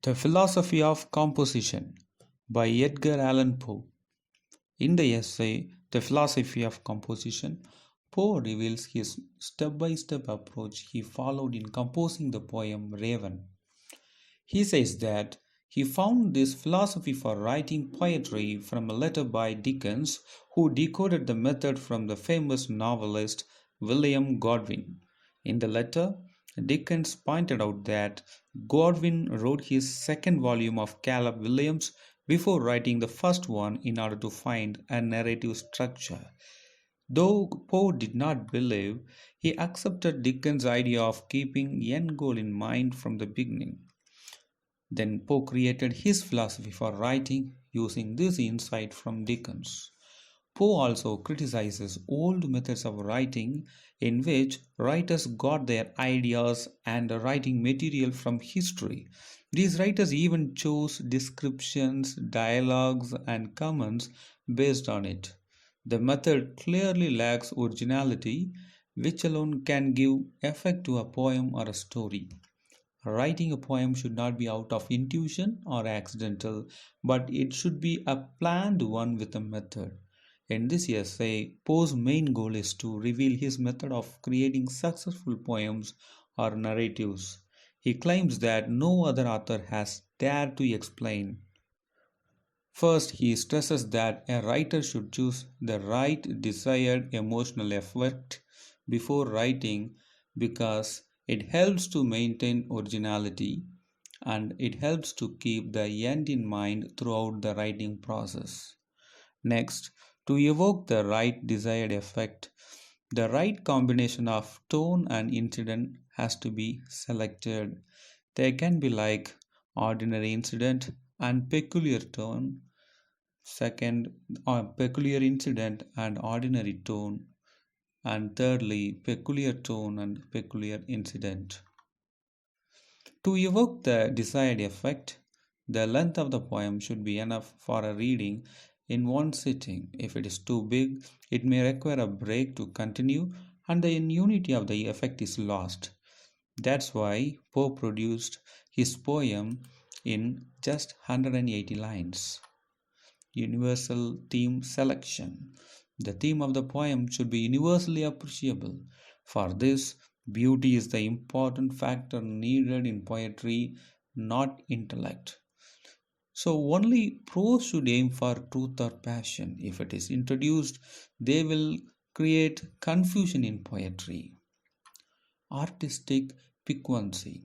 The Philosophy of Composition by Edgar Allan Poe. In the essay The Philosophy of Composition, Poe reveals his step by step approach he followed in composing the poem Raven. He says that he found this philosophy for writing poetry from a letter by Dickens, who decoded the method from the famous novelist William Godwin. In the letter, Dickens pointed out that Godwin wrote his second volume of Caleb Williams before writing the first one in order to find a narrative structure. Though Poe did not believe, he accepted Dickens' idea of keeping end goal in mind from the beginning. Then Poe created his philosophy for writing using this insight from Dickens. Poe also criticizes old methods of writing in which writers got their ideas and writing material from history. These writers even chose descriptions, dialogues, and comments based on it. The method clearly lacks originality, which alone can give effect to a poem or a story. Writing a poem should not be out of intuition or accidental, but it should be a planned one with a method. In this essay, Poe's main goal is to reveal his method of creating successful poems or narratives. He claims that no other author has dared to explain. First, he stresses that a writer should choose the right desired emotional effect before writing because it helps to maintain originality and it helps to keep the end in mind throughout the writing process. Next, to evoke the right desired effect, the right combination of tone and incident has to be selected. They can be like ordinary incident and peculiar tone. Second, peculiar incident and ordinary tone. And thirdly, peculiar tone and peculiar incident. To evoke the desired effect, the length of the poem should be enough for a reading in one sitting. If it is too big, it may require a break to continue and the unity of the effect is lost. That's why Poe produced his poem in just 180 lines. Universal theme selection. The theme of the poem should be universally appreciable. For this, beauty is the important factor needed in poetry, not intellect. So, only prose should aim for truth or passion. If it is introduced, they will create confusion in poetry. Artistic piquancy.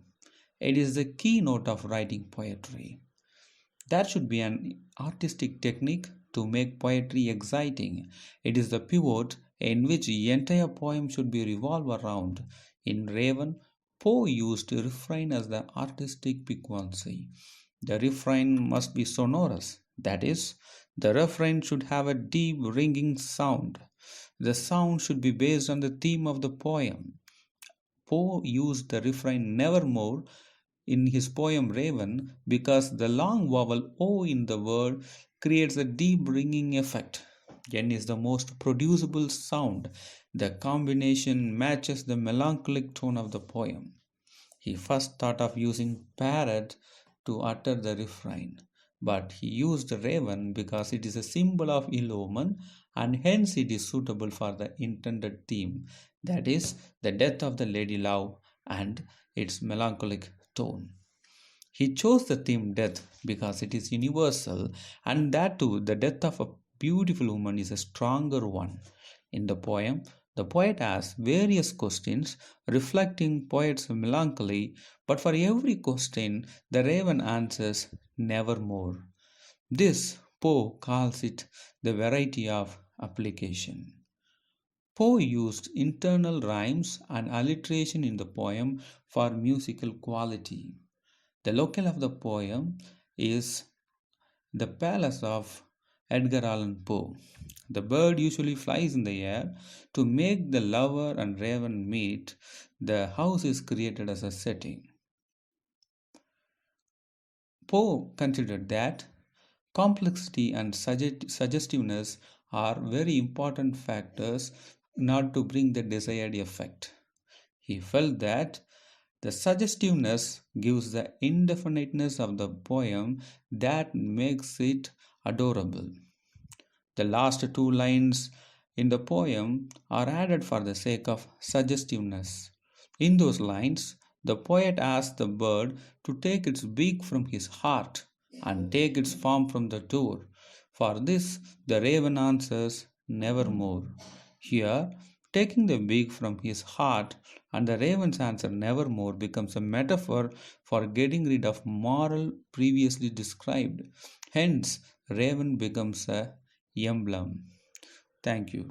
It is the keynote of writing poetry. There should be an artistic technique to make poetry exciting. It is the pivot in which the entire poem should be revolved around. In Raven, Poe used refrain as the artistic piquancy. The refrain must be sonorous, that is, the refrain should have a deep ringing sound. The sound should be based on the theme of the poem. Poe used the refrain nevermore in his poem Raven because the long vowel O in the word creates a deep ringing effect. N is the most producible sound. The combination matches the melancholic tone of the poem. He first thought of using parrot to utter the refrain, but he used raven because it is a symbol of ill omen and hence it is suitable for the intended theme, that is, the death of the lady love and its melancholic tone. He chose the theme death because it is universal and that too the death of a beautiful woman is a stronger one. In the poem, the poet asks various questions reflecting poet's melancholy, but for every question the raven answers nevermore. This Poe calls it the variety of application. Poe used internal rhymes and alliteration in the poem for musical quality. The locale of the poem is the palace of Edgar Allan Poe. The bird usually flies in the air. To make the lover and raven meet, the house is created as a setting. Poe considered that complexity and suggestiveness are very important factors in order to bring the desired effect. He felt that The suggestiveness gives the indefiniteness of the poem that makes it adorable. The last two lines in the poem are added for the sake of suggestiveness. In those lines, the poet asks the bird to take its beak from his heart and take its form from the door. For this, the raven answers, nevermore. Here, taking the beak from his heart and the raven's answer, nevermore, becomes a metaphor for getting rid of moral previously described. Hence, raven becomes a emblem. Thank you.